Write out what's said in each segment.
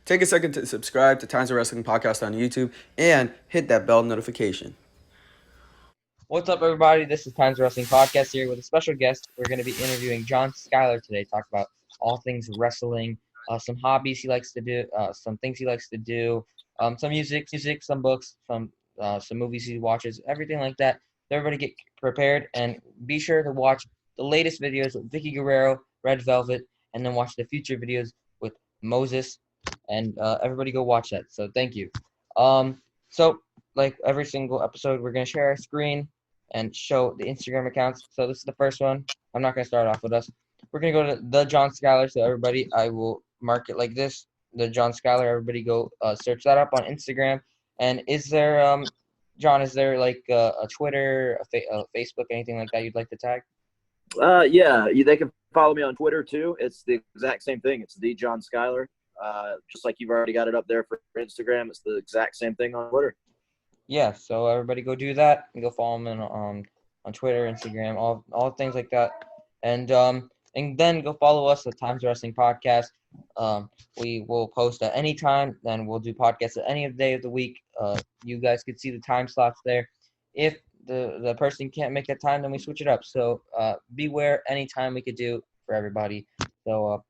Take a second to subscribe to Times of Wrestling Podcast on YouTube and hit that bell notification. What's up, everybody? This is Times Wrestling Podcast here with a special guest. We're going to be interviewing John Skyler today, talk about all things wrestling, some hobbies he likes to do, some things he likes to do, some music, some books, some movies he watches, everything like that. So everybody get prepared and be sure to watch the latest videos with Vicky Guerrero, Red Velvet, and then watch the future videos with Moses. And everybody go watch that. So thank you. So like every single episode, we're going to share our screen and show the Instagram accounts. So this is the first one. I'm not going to start off with us. We're going to go to the John Skyler. So everybody, I will mark it like this. The John Skyler. Everybody go search that up on Instagram. And is there, John, is there like a Twitter, a Facebook, anything like that you'd like to tag? They can follow me on Twitter too. It's the exact same thing. It's the John Skyler. Just like you've already got it up there for Instagram, it's the exact same thing on Twitter. Yeah, so everybody go do that and go follow them on Twitter, Instagram, all things like that, and then go follow us at Times Wrestling Podcast. We will post at any time, then we'll do podcasts at any day of the week. You guys could see the time slots there. If the person can't make that time, then we switch it up. So beware any time we could do for everybody. So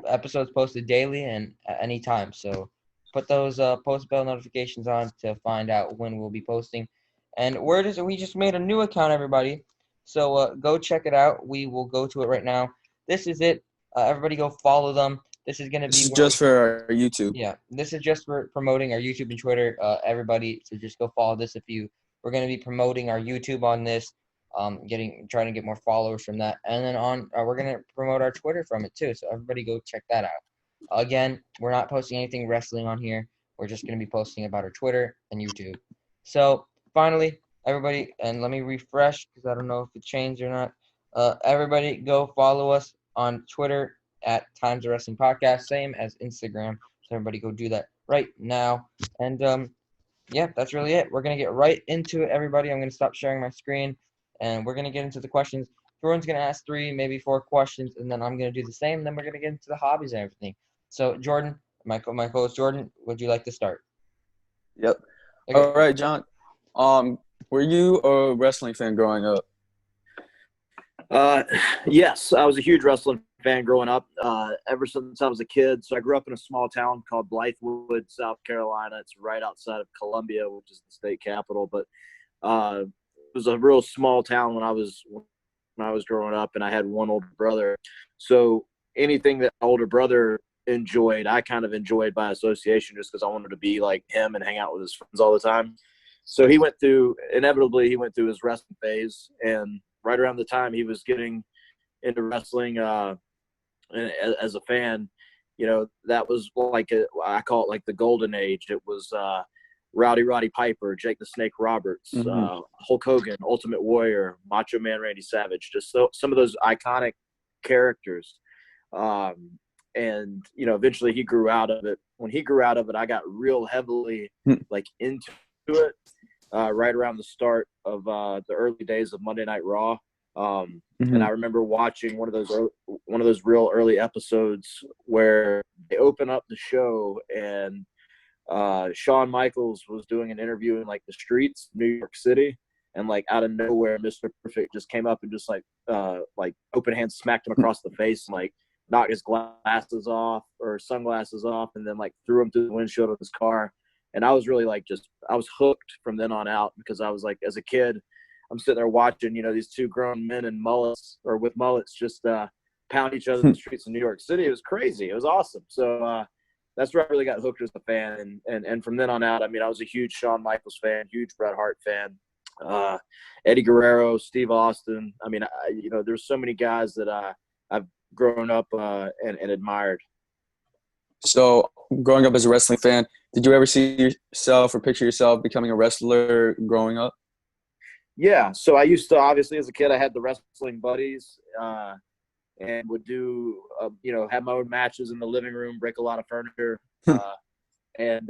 episodes posted daily and at any time. So put those post bell notifications on to find out when we'll be posting. And we just made a new account, everybody. So go check it out. We will go to it right now. This is it. Everybody go follow them. This is going to be just for our YouTube. Yeah, this is just for promoting our YouTube and Twitter. Everybody, so just go follow this we're going to be promoting our YouTube on this. Trying to get more followers from that, and then we're gonna promote our Twitter from it too. So everybody go check that out. Again, we're not posting anything wrestling on here. We're just gonna be posting about our Twitter and YouTube. So finally, everybody, and let me refresh because I don't know if it changed or not. Everybody go follow us on Twitter at Times of Wrestling Podcast, same as Instagram. So everybody go do that right now. And yeah, that's really it. We're gonna get right into it, everybody. I'm gonna stop sharing my screen. And we're going to get into the questions. Jordan's going to ask 3, maybe 4 questions, and then I'm going to do the same. And then we're going to get into the hobbies and everything. So, Jordan, my co-host Jordan, would you like to start? Yep. Okay. All right, John. Were you a wrestling fan growing up? Yes, I was a huge wrestling fan growing up ever since I was a kid. So I grew up in a small town called Blythewood, South Carolina. It's right outside of Columbia, which is the state capital. But it was a real small town when I was growing up, and I had one older brother. So anything that my older brother enjoyed, I kind of enjoyed by association, just because I wanted to be like him and hang out with his friends all the time. So he went through his wrestling phase, and right around the time he was getting into wrestling as a fan, that was I call it like the golden age. It was Roddy Piper, Jake the Snake Roberts, Hulk Hogan, Ultimate Warrior, Macho Man Randy Savage, just some of those iconic characters. And, eventually he grew out of it. When he grew out of it, I got real heavily into it right around the start of the early days of Monday Night Raw. And I remember watching one of those real early episodes where they open up the show and Shawn Michaels was doing an interview in the streets of New York City, and out of nowhere Mr. Perfect just came up and just open hand smacked him across the face and knocked his glasses off or sunglasses off, and then threw him through the windshield of his car. And I was really I was hooked from then on out, because I was as a kid, I'm sitting there watching these two grown men in mullets or with mullets just pound each other in the streets of New York City. It was crazy. It was awesome. So that's where I really got hooked as a fan. And from then on out, I was a huge Shawn Michaels fan, huge Bret Hart fan, Eddie Guerrero, Steve Austin. There's so many guys that I've grown up and admired. So growing up as a wrestling fan, did you ever see yourself or picture yourself becoming a wrestler growing up? Yeah. So I used to, obviously as a kid, I had the wrestling buddies, and would do, have my own matches in the living room, break a lot of furniture. And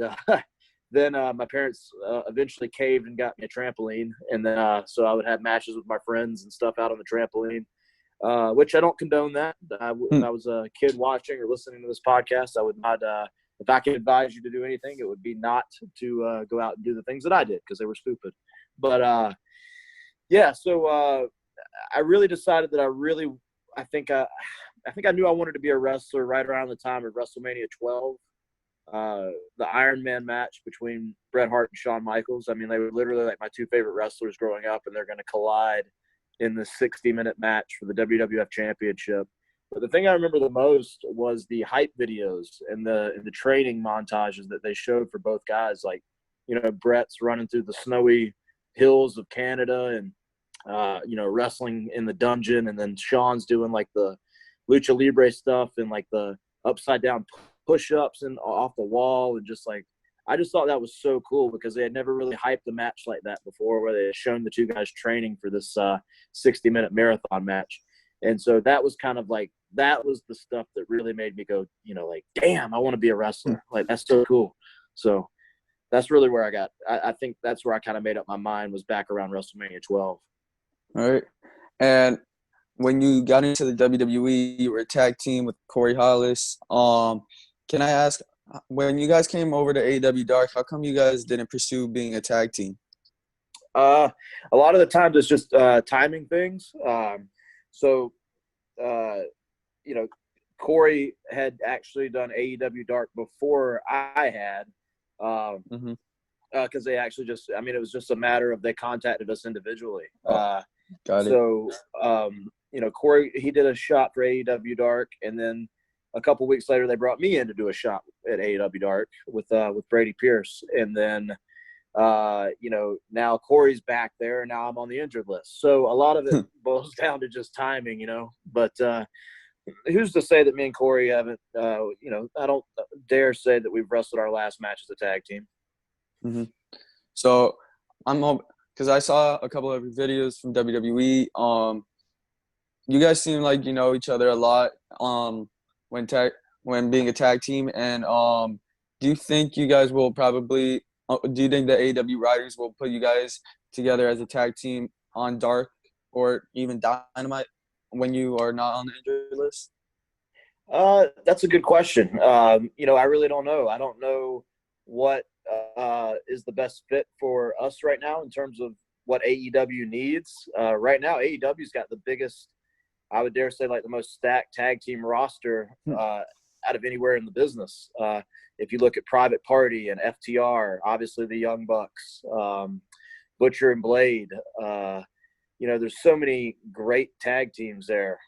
then my parents eventually caved and got me a trampoline. And then so I would have matches with my friends and stuff out on the trampoline, which I don't condone that. If I was a kid watching or listening to this podcast, I would not if I could advise you to do anything, it would be not to go out and do the things that I did because they were stupid. But yeah, so I really decided that I think I knew I wanted to be a wrestler right around the time of WrestleMania 12. The Iron Man match between Bret Hart and Shawn Michaels. I mean, they were literally like my two favorite wrestlers growing up, and they're going to collide in the 60-minute match for the WWF Championship. But the thing I remember the most was the hype videos and the training montages that they showed for both guys. Like, you know, Bret's running through the snowy hills of Canada and, you know, wrestling in the dungeon, and then Shawn's doing like the lucha libre stuff and like the upside down push-ups and off the wall, and just like, I just thought that was so cool because they had never really hyped a match like that before, where they had shown the two guys training for this 60-minute marathon match. And so that was kind of like, that was the stuff that really made me go, you know, like, damn, I want to be a wrestler. Like, that's so cool. So that's really where I think that's where I kind of made up my mind, was back around WrestleMania 12. All right. And when you got into the WWE, you were a tag team with Corey Hollis. Can I ask, when you guys came over to AEW Dark, how come you guys didn't pursue being a tag team? A lot of the times it's just timing things. You know, Corey had actually done AEW Dark before I had, because they actually just, I mean, it was just a matter of they contacted us individually. Got it. So, you know, Corey, he did a shot for AEW Dark, and then a couple weeks later, they brought me in to do a shot at AEW Dark with Brady Pierce. And then, you know, now Corey's back there, and now I'm on the injured list. So a lot of it boils down to just timing, you know. But who's to say that me and Corey haven't, you know, I don't dare say that we've wrestled our last match as a tag team. Mm-hmm. So I'm hoping, because I saw a couple of videos from WWE. You guys seem like you know each other a lot. When being a tag team, and do you think you guys will probably? Do you think the AEW writers will put you guys together as a tag team on Dark or even Dynamite when you are not on the injury list? That's a good question. You know, I really don't know. I don't know what is the best fit for us right now in terms of what AEW needs. Right now, AEW's got the biggest, I would dare say, like the most stacked tag team roster out of anywhere in the business. If you look at Private Party and FTR, obviously the Young Bucks, Butcher and Blade, you know, there's so many great tag teams there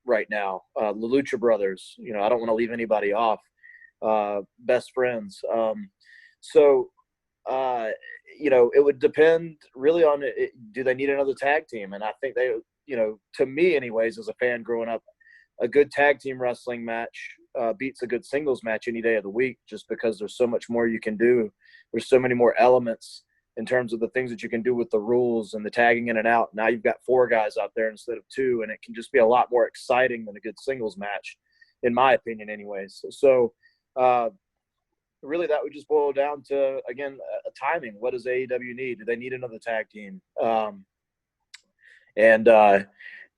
right now. The Lucha Brothers, you know, I don't want to leave anybody off. Best Friends. So, you know, it would depend really on do they need another tag team? And I think they, you know, to me anyways, as a fan growing up, a good tag team wrestling match beats a good singles match any day of the week, just because there's so much more you can do. There's so many more elements in terms of the things that you can do with the rules and the tagging in and out. Now you've got 4 guys out there instead of 2, and it can just be a lot more exciting than a good singles match, in my opinion anyways. So really that would just boil down to, again, timing. What does AEW need? Do they need another tag team?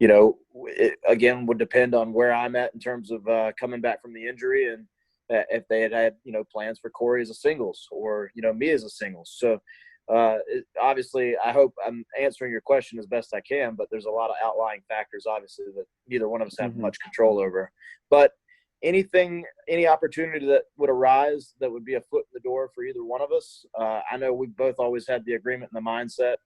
You know, it, again, would depend on where I'm at in terms of coming back from the injury, and if they had, you know, plans for Corey as a singles or, you know, me as a singles. So obviously, I hope I'm answering your question as best I can, but there's a lot of outlying factors, obviously, that neither one of us have much control over. But any opportunity that would arise that would be a foot in the door for either one of us, I know we both always had the agreement and the mindset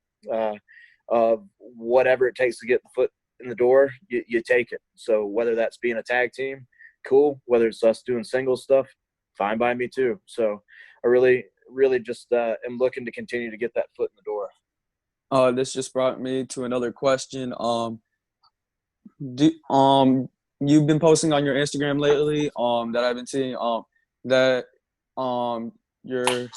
of whatever it takes to get the foot in the door, you take it. So whether that's being a tag team, cool. Whether it's us doing single stuff, fine by me too. So I really just am looking to continue to get that foot in the door. This just brought me to another question. You've been posting on your Instagram lately, that I've been seeing, that your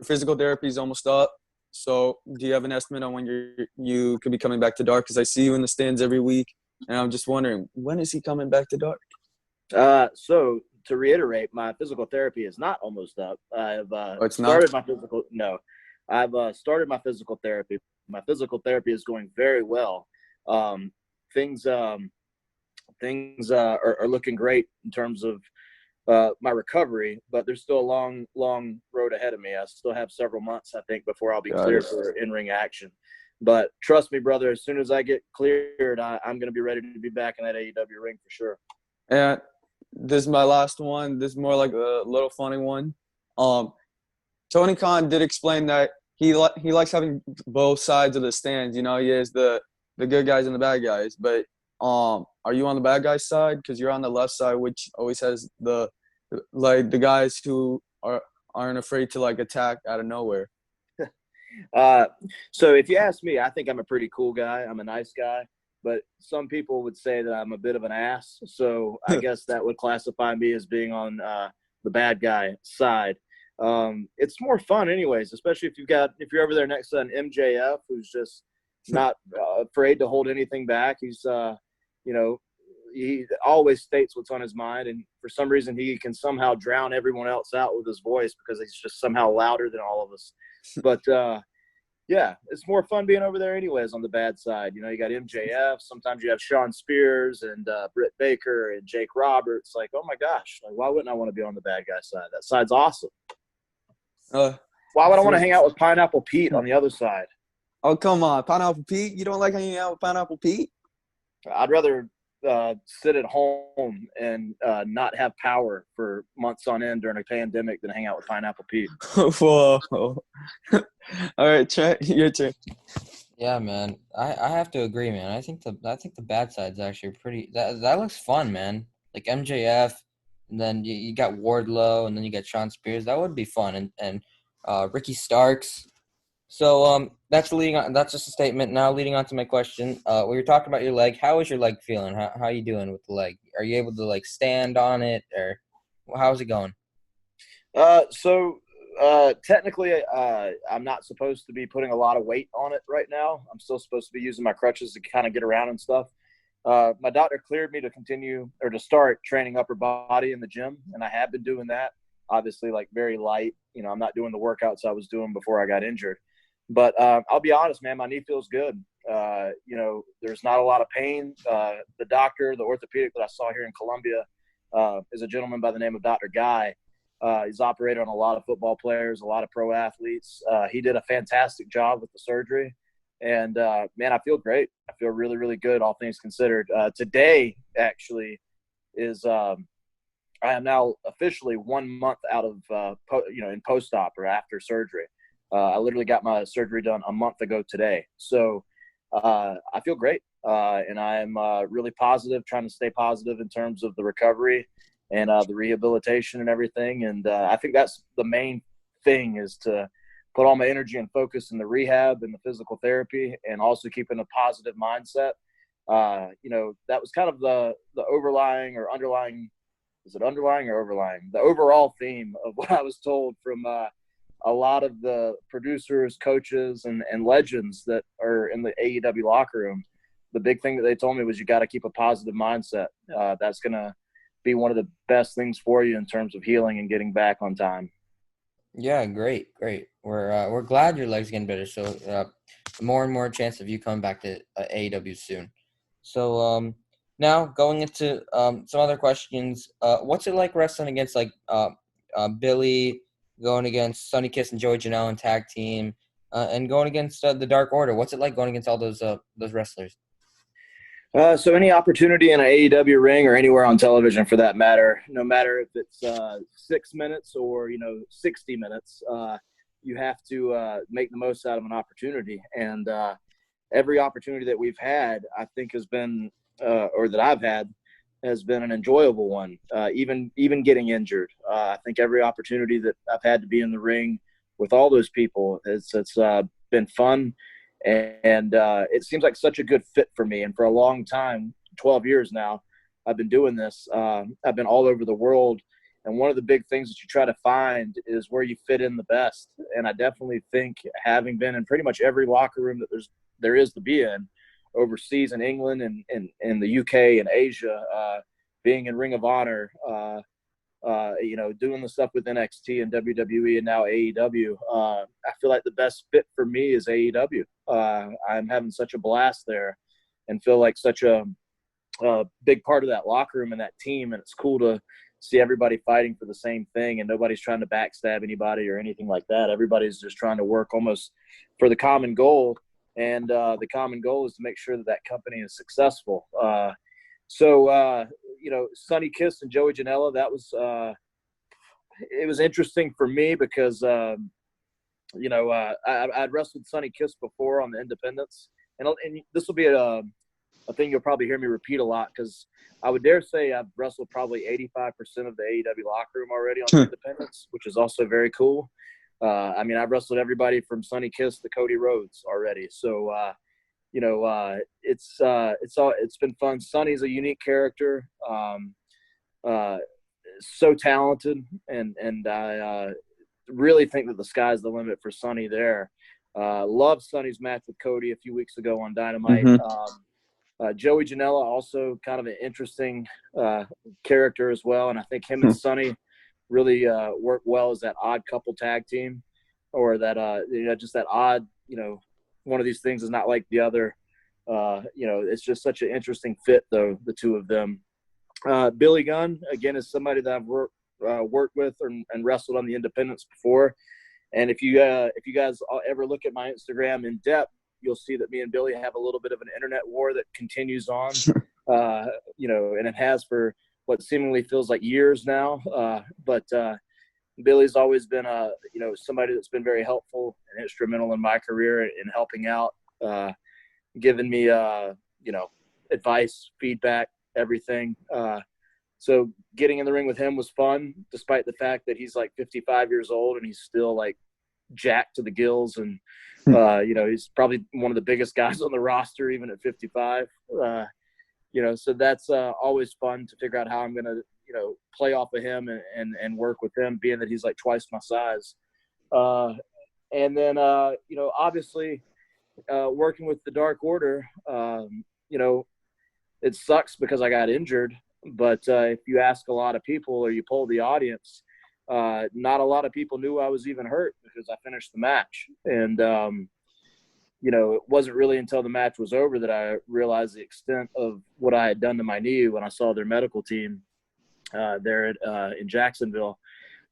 physical therapy is almost up. So do you have an estimate on when you could be coming back to Dark? Because I see you in the stands every week, and I'm just wondering, when is he coming back to Dark? So to reiterate, my physical therapy is not almost up. I've started my physical. No, I've started my physical therapy. My physical therapy is going very well. Things are looking great in terms of my recovery, but there's still a long road ahead of me. I still have several months, I think, before I'll be cleared for in-ring action. But trust me, brother, as soon as I get cleared, I'm going to be ready to be back in that AEW ring for sure. And this is my last one. This is more like a little funny one. Tony Khan did explain that he likes having both sides of the stands. You know, he has the good guys and the bad guys. But are you on the bad guys side? Because you're on the left side, which always has the guys who aren't afraid to like attack out of nowhere. So if you ask me, I think I'm a pretty cool guy. I'm a nice guy, but some people would say that I'm a bit of an ass. So I guess that would classify me as being on the bad guy side. It's more fun anyways, especially if you're over there next to an MJF who's just not afraid to hold anything back. He's, he always states what's on his mind. And for some reason, he can somehow drown everyone else out with his voice because he's just somehow louder than all of us. But, yeah, it's more fun being over there anyways on the bad side. You know, you got MJF. Sometimes you have Sean Spears and Britt Baker and Jake Roberts. Like, oh, my gosh, like, why wouldn't I want to be on the bad guy side? That side's awesome. Why would I want to hang out with Pineapple Pete on the other side? Oh, come on. Pineapple Pete? You don't like hanging out with Pineapple Pete? I'd rather sit at home and not have power for months on end during a pandemic than hang out with Pineapple Pete. Whoa. All right, Trent, your turn. Yeah, man. I have to agree, man. I think the bad side's actually pretty. That looks fun, man. Like MJF, and then you got Wardlow, and then you got Sean Spears. That would be fun, and Ricky Starks. So that's leading on. That's just a statement. Now leading on to my question. We were talking about your leg. How is your leg feeling? How you doing with the leg? Are you able to like stand on it, or how's it going? Technically, I'm not supposed to be putting a lot of weight on it right now. I'm still supposed to be using my crutches to kind of get around and stuff. My doctor cleared me to continue or to start training upper body in the gym, and I have been doing that. Obviously, like very light. You know, I'm not doing the workouts I was doing before I got injured. But I'll be honest, man, my knee feels good. You know, there's not a lot of pain. The doctor, the orthopedic that I saw here in Columbia, is a gentleman by the name of Dr. Guy. He's operated on a lot of football players, a lot of pro athletes. He did a fantastic job with the surgery. And, man, I feel great. I feel really, really good, all things considered. Today, actually, is I am now officially 1 month out of, in post-op or after surgery. I literally got my surgery done a month ago today. So I feel great. And I'm really positive, trying to stay positive in terms of the recovery and the rehabilitation and everything. And I think that's the main thing, is to put all my energy and focus in the rehab and the physical therapy, and also keeping a positive mindset. That was kind of the overlying or underlying – is it underlying or overlying? The overall theme of what I was told from a lot of the producers, coaches, and legends that are in the AEW locker room. The big thing that they told me was you got to keep a positive mindset. That's going to be one of the best things for you in terms of healing and getting back on time. Yeah, great. We're glad your leg's getting better. So more and more chance of you coming back to AEW soon. So now going into some other questions. What's it like wrestling against like Billy, going against Sonny Kiss and Joey Janela in tag team, and going against the Dark Order? What's it like going against all those wrestlers? So any opportunity in an AEW ring or anywhere on television for that matter, no matter if it's 6 minutes or, 60 minutes, you have to make the most out of an opportunity. And every opportunity that we've had, I think has been, or that I've had, has been an enjoyable one, even getting injured. I think every opportunity that I've had to be in the ring with all those people, it's been fun. And it seems like such a good fit for me. And for a long time, 12 years now, I've been doing this. I've been all over the world. And one of the big things that you try to find is where you fit in the best. And I definitely think, having been in pretty much every locker room that there is to be in, overseas in England and in the UK and Asia, being in Ring of Honor, doing the stuff with NXT and WWE and now AEW, I feel like the best fit for me is AEW. I'm having such a blast there and feel like such a big part of that locker room and that team. And it's cool to see everybody fighting for the same thing, and nobody's trying to backstab anybody or anything like that. Everybody's just trying to work almost for the common goal, and the common goal is to make sure that that company is successful. Sonny Kiss and Joey Janela, that was it was interesting for me because I'd wrestled Sonny Kiss before on the independents, and this will be a thing you'll probably hear me repeat a lot, because I would dare say I've wrestled probably 85% of the AEW locker room already on the independents, which is also very cool. I've wrestled everybody from Sonny Kiss to Cody Rhodes already. So, it's been fun. Sonny's a unique character, so talented, and I really think that the sky's the limit for Sonny there. Loved Sonny's match with Cody a few weeks ago on Dynamite. Joey Janela, also kind of an interesting character as well, and I think him and Sonny really work well as that odd couple tag team, or that just that odd, one of these things is not like the other. It's just such an interesting fit, though, the two of them. Billy Gunn, again, is somebody that I've worked with and wrestled on the independents before, and if you guys ever look at my Instagram in depth, you'll see that me and Billy have a little bit of an internet war that continues on, and it has for what seemingly feels like years now. But Billy's always been somebody that's been very helpful and instrumental in my career in helping out, giving me advice, feedback, everything. So getting in the ring with him was fun, despite the fact that he's like 55 years old and he's still like jacked to the gills, and he's probably one of the biggest guys on the roster even at 55. So that's always fun to figure out how I'm gonna play off of him and work with him, being that he's like twice my size. And then obviously working with the Dark Order, it sucks because I got injured, but if you ask a lot of people or you poll the audience, not a lot of people knew I was even hurt because I finished the match. And, it wasn't really until the match was over that I realized the extent of what I had done to my knee when I saw their medical team there in Jacksonville.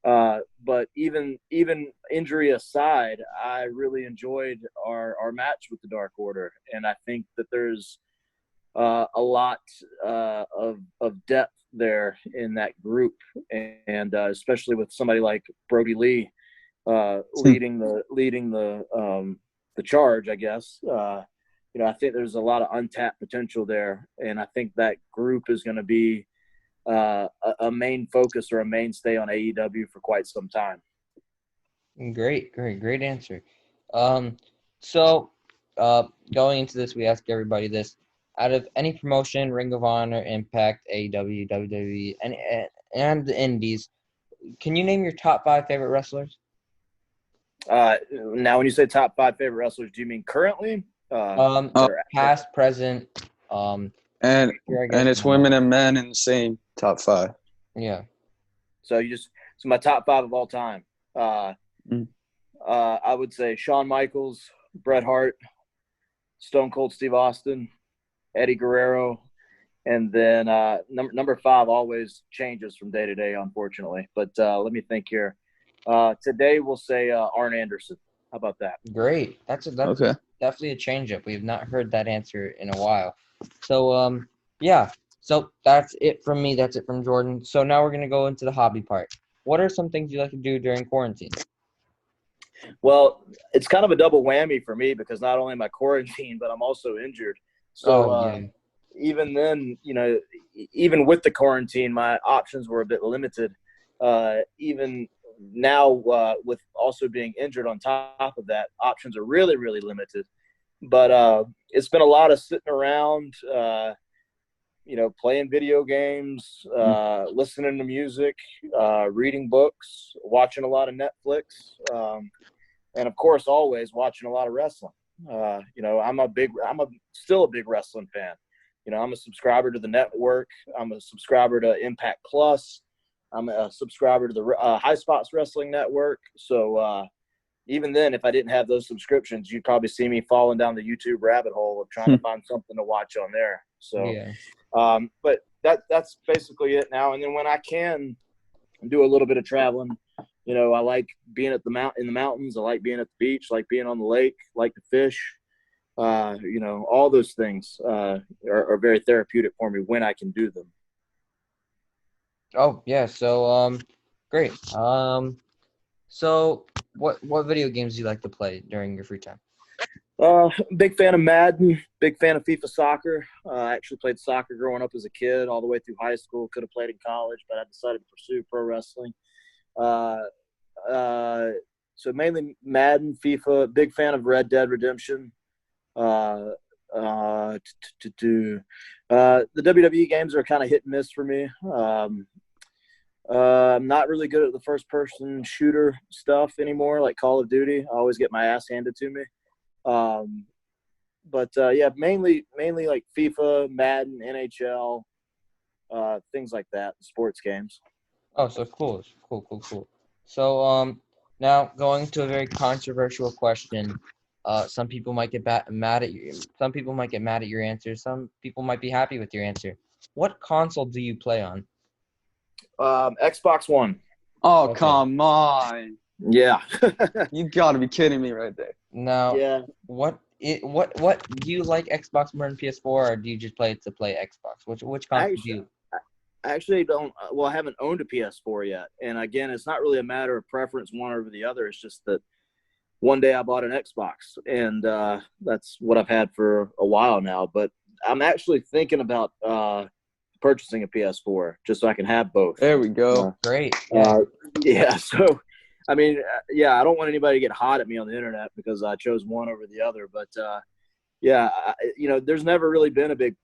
But even injury aside, I really enjoyed our match with the Dark Order. And I think that there's a lot of depth there in that group, and especially with somebody like Brody Lee leading the charge, I guess. I think there's a lot of untapped potential there, and I think that group is going to be a main focus or a mainstay on AEW for quite some time. Great answer. So going into this, we ask everybody this: out of any promotion, Ring of Honor, Impact, AEW, WWE, and the Indies, can you name your top 5 favorite wrestlers? Now, when you say top 5 favorite wrestlers, do you mean currently? Past, present, and it's women and men in the same top 5. Yeah. So my top 5 of all time. I would say Shawn Michaels, Bret Hart, Stone Cold Steve Austin, Eddie Guerrero, and then number 5 always changes from day to day, unfortunately. But let me think here. Today we'll say Arn Anderson. How about that? Great. That's okay. Definitely a change-up. We have not heard that answer in a while. So, yeah. So that's it from me. That's it from Jordan. So now we're going to go into the hobby part. What are some things you like to do during quarantine? Well, it's kind of a double whammy for me because not only am I quarantined, but I'm also injured. So even then, even with the quarantine, my options were a bit limited. Even now, with also being injured on top of that, options are really, really limited. But it's been a lot of sitting around, playing video games, listening to music, reading books, watching a lot of Netflix, and of course, always watching a lot of wrestling. I'm still a big wrestling fan. I'm a subscriber to the network. I'm a subscriber to Impact Plus. I'm a subscriber to the High Spots Wrestling Network. So even then, if I didn't have those subscriptions, you'd probably see me falling down the YouTube rabbit hole of trying to find something to watch on there. So, but that's basically it now. And then when I can do a little bit of traveling, you know, I like being in the mountains. I like being at the beach, like being on the lake, like to fish. You know, all those things are very therapeutic for me when I can do them. Oh yeah, so great. So what video games do you like to play during your free time? Big fan of Madden, big fan of FIFA soccer. I actually played soccer growing up as a kid, all the way through high school. Could have played in college, but I decided to pursue pro wrestling. Uh, so mainly Madden, FIFA. Big fan of Red Dead Redemption. Uh, the WWE games are kind of hit and miss for me. I'm not really good at the first-person shooter stuff anymore, like Call of Duty. I always get my ass handed to me. But yeah, mainly like FIFA, Madden, NHL, things like that, sports games. Oh, so cool. So now going to a very controversial question. Some people might get mad at you. Some people might get mad at your answer. Some people might be happy with your answer. What console do you play on? Xbox One. Oh, Okay. come on. Yeah. You got to be kidding me right there. Now, Yeah. what do you like Xbox more than PS4, or do you just play it to play Xbox? Which console do you? I actually don't. Well, I haven't owned a PS4 yet. And again, it's not really a matter of preference one over the other. It's just that one day I bought an Xbox, and that's what I've had for a while now. But I'm actually thinking about purchasing a PS4 just so I can have both. There we go. Great. Yeah. Yeah. So, I mean, yeah, I don't want anybody to get hot at me on the internet because I chose one over the other. But yeah, you know, there's never really been a big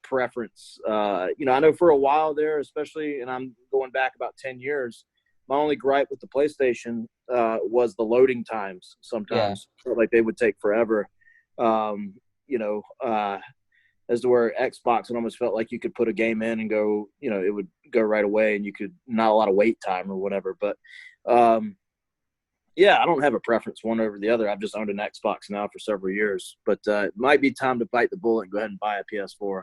preference. You know, I know for a while there, especially, and I'm going back about 10 years, my only gripe with the PlayStation was the loading times. Sometimes felt like they would take forever. You know, as to where Xbox, it almost felt like you could put a game in and go, you know, it would go right away and you could not a lot of wait time or whatever. But yeah, I don't have a preference one over the other. I've just owned an Xbox now for several years, but it might be time to bite the bullet and go ahead and buy a PS4.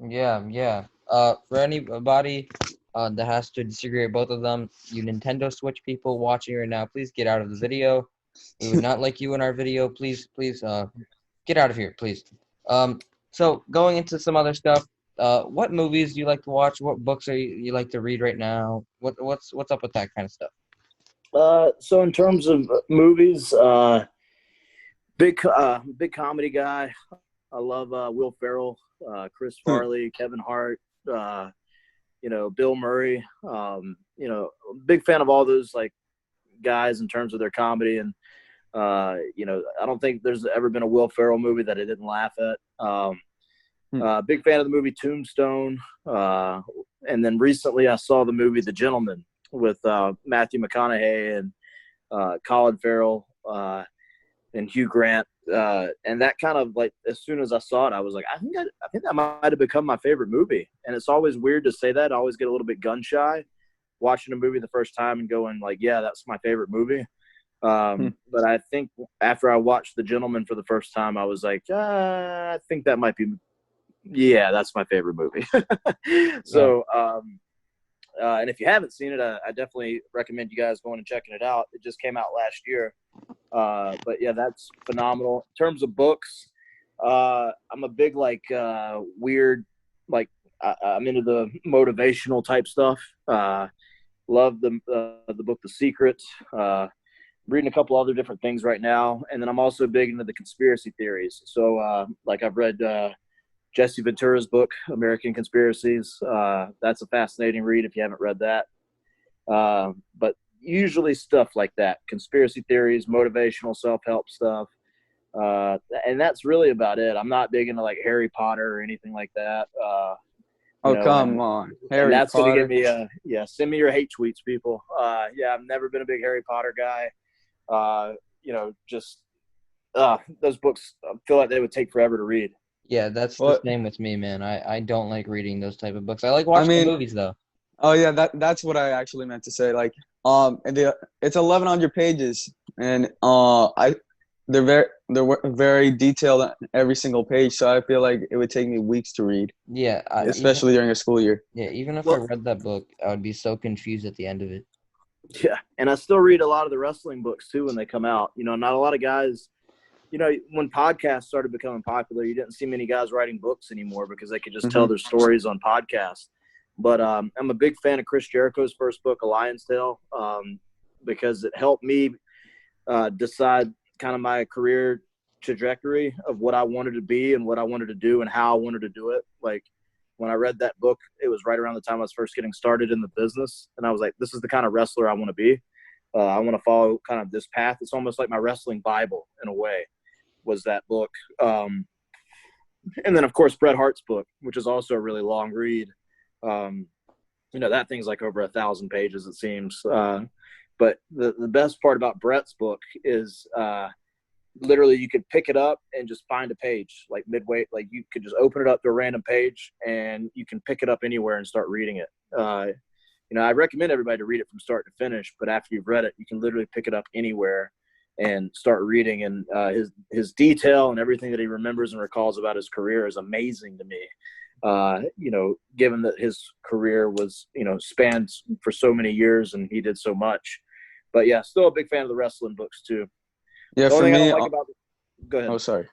Yeah. For anybody that has to disagree with both of them, you Nintendo Switch people watching right now, please get out of the video. We would not like you in our video. Please, get out of here, please. So going into some other stuff, what movies do you like to watch? What books are you like to read right now? What's up with that kind of stuff? So in terms of movies, big comedy guy. I love Will Ferrell, Chris Farley, Kevin Hart, you know, Bill Murray. You know, big fan of all those like guys in terms of their comedy. And you know, I don't think there's ever been a Will Ferrell movie that I didn't laugh at. Big fan of the movie Tombstone. And then recently I saw the movie The Gentleman with Matthew McConaughey and Colin Farrell and Hugh Grant. And that kind of like, as soon as I saw it, I was like, I think that might have become my favorite movie. And it's always weird to say that. I always get a little bit gun shy watching a movie the first time and going like, yeah, that's my favorite movie. But I think after I watched The Gentleman for the first time, I was like, I think that might be, yeah, that's my favorite movie. So, and if you haven't seen it, I definitely recommend you guys going and checking it out. It just came out last year. But yeah, that's phenomenal. In terms of books, I'm a big like weird, like I'm into the motivational type stuff. Love the book The Secret. Reading a couple other different things right now, and then I'm also big into the conspiracy theories. So like I've read Jesse Ventura's book, American Conspiracies. That's a fascinating read if you haven't read that. But usually stuff like that, conspiracy theories, motivational self-help stuff. And that's really about it. I'm not big into like Harry Potter or anything like that. Come on. Harry that's Potter. going to get me, send me your hate tweets, people. Yeah, I've never been a big Harry Potter guy. You know, just those books, I feel like they would take forever to read. Yeah, that's the same with me, man. I don't like reading those type of books. I like watching the movies though. Oh yeah, that's what I actually meant to say. Like, it's 1,100 pages, and very detailed on every single page, so I feel like it would take me weeks to read, Yeah, especially during a school year. even if I Well, read that book, I would be so confused at the end of it. yeah, and I still read a lot of the wrestling books too when they come out. Not a lot of guys. When podcasts started becoming popular, you didn't see many guys writing books anymore because they could just tell their stories on podcasts. But I'm a big fan of Chris Jericho's first book, A Lion's Tale, because it helped me decide kind of my career trajectory of what I wanted to be and what I wanted to do and how I wanted to do it. Like when I read that book, it was right around the time I was first getting started in the business. And I was like, this is the kind of wrestler I want to be. I want to follow kind of this path. It's almost like my wrestling Bible in a way, was that book. And then, of course, Bret Hart's book, which is also a really long read. That thing's like over 1,000 pages, it seems. But the best part about Bret's book is literally you could pick it up and just find a page like midway. Like you could just open it up to a random page and you can pick it up anywhere and start reading it. I recommend everybody to read it from start to finish, but after you've read it, you can literally pick it up anywhere and start reading. And his detail and everything that he remembers and recalls about his career is amazing to me. Given that his career was, spanned for so many years and he did so much. But yeah, still a big fan of the wrestling books too. Yeah, for me. Go ahead. Oh, sorry.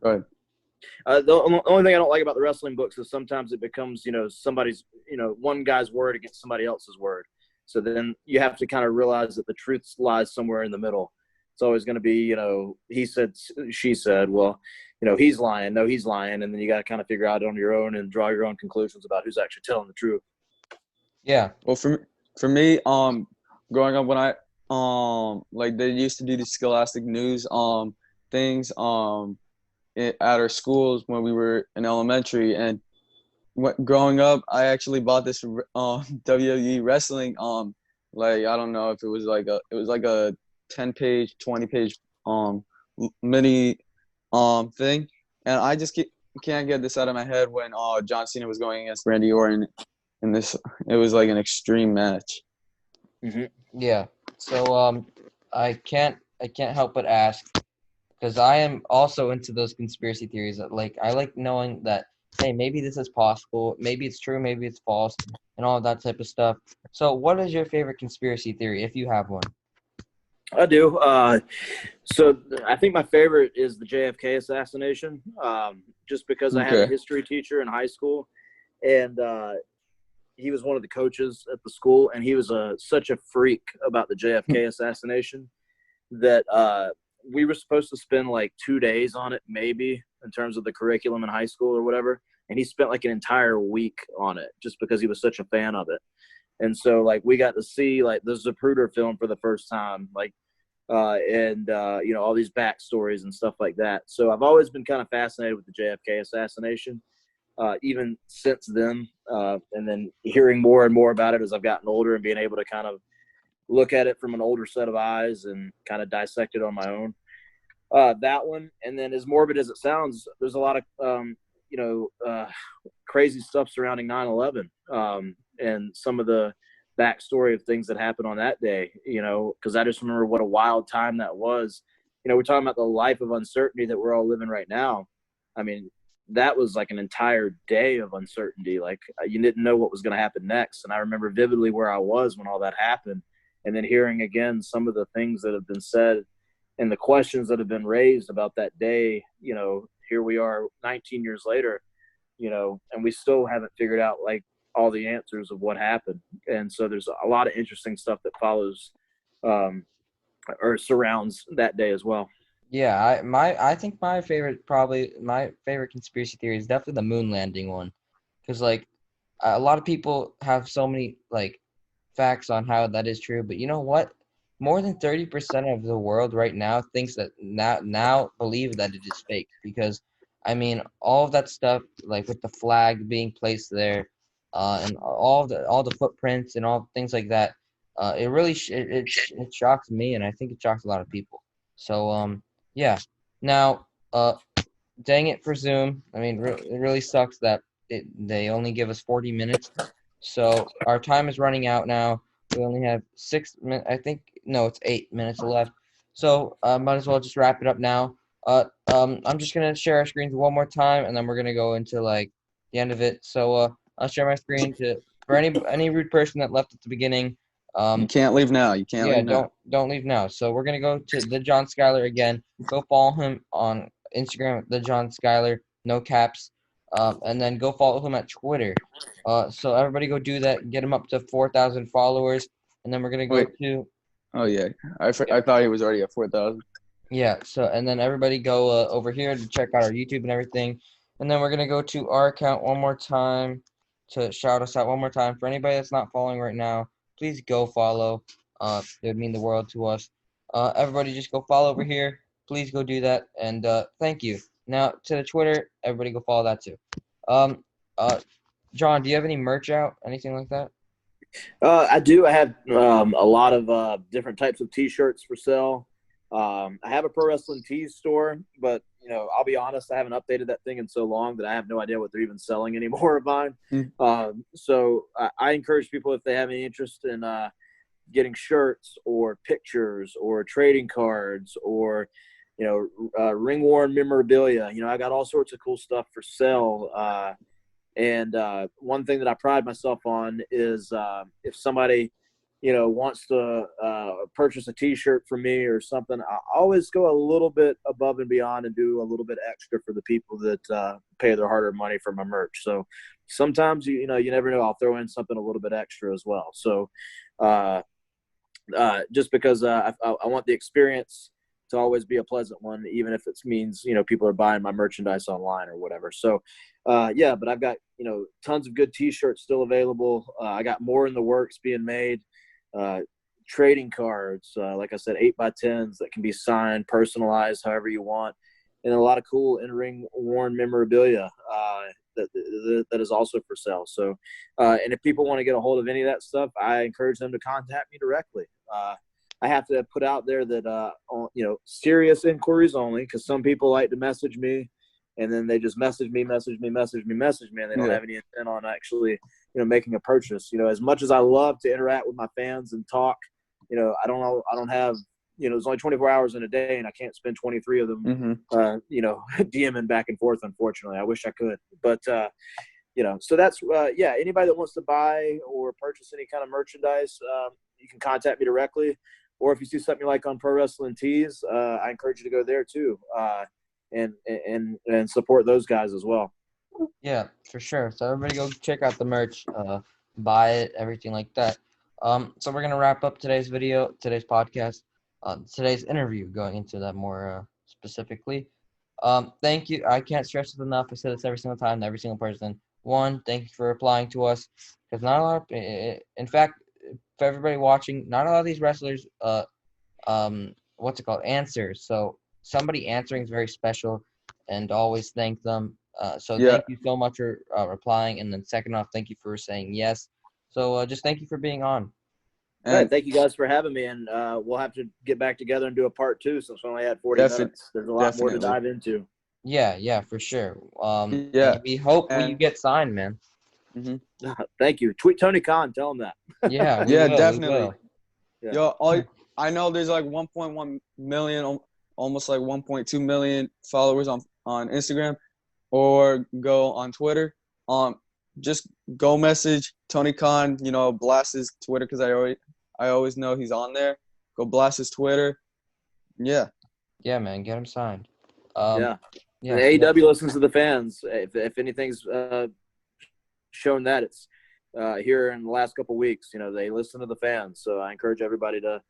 Go ahead. The only thing I don't like about the wrestling books is sometimes it becomes, somebody's, one guy's word against somebody else's word. So then you have to kind of realize that the truth lies somewhere in the middle. It's always going to be, he said, she said, well, he's lying. No, he's lying. And then you got to kind of figure out on your own and draw your own conclusions about who's actually telling the truth. Yeah. Well, for me, growing up when I, like they used to do the Scholastic News, things, at our schools when we were in elementary, and growing up, I actually bought this WWE wrestling, like I don't know if it was like a 10-page, 20-page mini thing, and I just can't get this out of my head when John Cena was going against Randy Orton, and it was like an extreme match. Mm-hmm. Yeah. So I can't help but ask, because I am also into those conspiracy theories. Like I like knowing that, hey, maybe this is possible, maybe it's true, maybe it's false, and all of that type of stuff. So what is your favorite conspiracy theory, if you have one? I do. So I think my favorite is the JFK assassination, just because I had a history teacher in high school, and he was one of the coaches at the school, and he was such a freak about the JFK assassination that we were supposed to spend like 2 days on it, maybe, in terms of the curriculum in high school or whatever. And he spent like an entire week on it just because he was such a fan of it. And so like we got to see like the Zapruder film for the first time, like, and all these backstories and stuff like that. So I've always been kind of fascinated with the JFK assassination, even since then. And then hearing more and more about it as I've gotten older and being able to kind of look at it from an older set of eyes and kind of dissect it on my own. That one. And then as morbid as it sounds, there's a lot of, crazy stuff surrounding 9/11, and some of the backstory of things that happened on that day, because I just remember what a wild time that was. We're talking about the life of uncertainty that we're all living right now. I mean, that was like an entire day of uncertainty. Like you didn't know what was going to happen next. And I remember vividly where I was when all that happened. And then hearing again some of the things that have been said and the questions that have been raised about that day, here we are 19 years later, and we still haven't figured out like all the answers of what happened. And so there's a lot of interesting stuff that follows or surrounds that day as well. Yeah, I think my favorite conspiracy theory is definitely the moon landing one, because like a lot of people have so many like facts on how that is true, but you know what? More than 30% of the world right now thinks that now believe that it is fake, because I mean all of that stuff like with the flag being placed there, and all the footprints and all things like that, it really it shocks me, and I think it shocks a lot of people. So yeah. Now dang it for Zoom. I mean it really sucks that they only give us 40 minutes. So our time is running out now. We only have 6 minutes. I think no, it's 8 minutes left. So might as well just wrap it up now. I'm just gonna share our screens one more time, and then we're gonna go into like the end of it. So I'll share my screen for any rude person that left at the beginning. You can't leave now. You can't Yeah, leave now. don't leave now. So we're gonna go to the John Skyler again. Go follow him on Instagram, the John Skyler, no caps. And then go follow him at Twitter. So everybody go do that. Get him up to 4,000 followers, and then we're gonna go Wait. to Oh yeah, I thought he was already at 4,000. yeah. So and then everybody go over here to check out our YouTube and everything, and then we're gonna go to our account one more time to shout us out one more time. For anybody that's not following right now, please go follow. It would mean the world to us. Everybody just go follow over here. Please go do that, and thank you. Now to the Twitter, everybody go follow that too. Um, John, do you have any merch out? Anything like that? I do. I have a lot of different types of T-shirts for sale. I have a pro wrestling tees store, but I'll be honest, I haven't updated that thing in so long that I have no idea what they're even selling anymore of mine. So I encourage people, if they have any interest in getting shirts or pictures or trading cards or ring worn memorabilia. I got all sorts of cool stuff for sale. And one thing that I pride myself on is if somebody wants to purchase a T-shirt from me or something, I always go a little bit above and beyond and do a little bit extra for the people that pay their hard-earned money for my merch. So sometimes you never know, I'll throw in something a little bit extra as well. So just because I want the experience to always be a pleasant one, even if it means people are buying my merchandise online or whatever. So but I've got tons of good T-shirts still available. I got more in the works being made. Trading cards, like I said, 8x10s that can be signed, personalized, however you want, and a lot of cool in-ring worn memorabilia that is also for sale. So, and if people want to get a hold of any of that stuff, I encourage them to contact me directly. I have to put out there that serious inquiries only, because some people like to message me and then they just message me, and they don't have any intent on actually making a purchase. As much as I love to interact with my fans and talk, I don't have there's only 24 hours in a day, and I can't spend 23 of them DMing back and forth, unfortunately. I wish I could, but so that's anybody that wants to buy or purchase any kind of merchandise, you can contact me directly. Or if you see something you like on Pro Wrestling Tees, I encourage you to go there too, and support those guys as well. Yeah, for sure. So everybody go check out the merch, buy it, everything like that. So we're gonna wrap up today's podcast, today's interview, going into that more specifically. Thank you. I can't stress it enough. I said this every single time to every single person. One, thank you for replying to us, because not a lot of, in fact, for everybody watching, not a lot of these wrestlers, answers. So somebody answering is very special, and always thank them. Thank you so much for replying, and then second off, thank you for saying yes. So just thank you for being on. All right, thank you guys for having me, and we'll have to get back together and do a part 2 since we only had 40 minutes. There's a lot more to dive into. Yeah, for sure. We hope you get signed, man. Mm-hmm. Thank you. Tweet Tony Khan, tell him that. Yeah, definitely. Yeah. Yo, I know there's like 1.1 million, almost like 1.2 million followers on Instagram, or go on Twitter. Just go message Tony Khan. Blast his Twitter, because I always know he's on there. Go blast his Twitter. Yeah, man, get him signed. And AEW listens to the fans. If anything's shown that, it's here in the last couple of weeks. They listen to the fans. So I encourage everybody to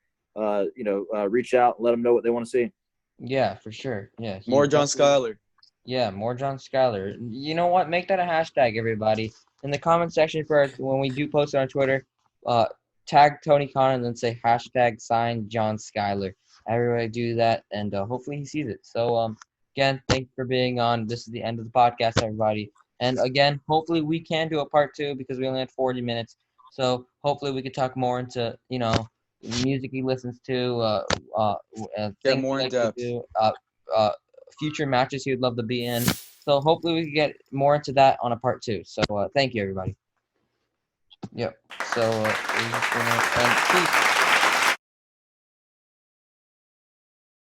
reach out and let them know what they want to see. Yeah, for sure. Yeah. More John Skyler. Yeah, more John Skyler. You know what? Make that a hashtag, everybody. In the comment section when we do post it on Twitter, tag Tony Khan and then say hashtag sign John Skyler. Everybody do that, and hopefully he sees it. So, again, thank you for being on. This is the end of the podcast, everybody. And again, hopefully we can do a part 2, because we only had 40 minutes. So hopefully we could talk more into, music he listens to, get more in depth. Future matches he would love to be in. So hopefully we can get more into that on a part 2. So thank you, everybody. Yep. So peace.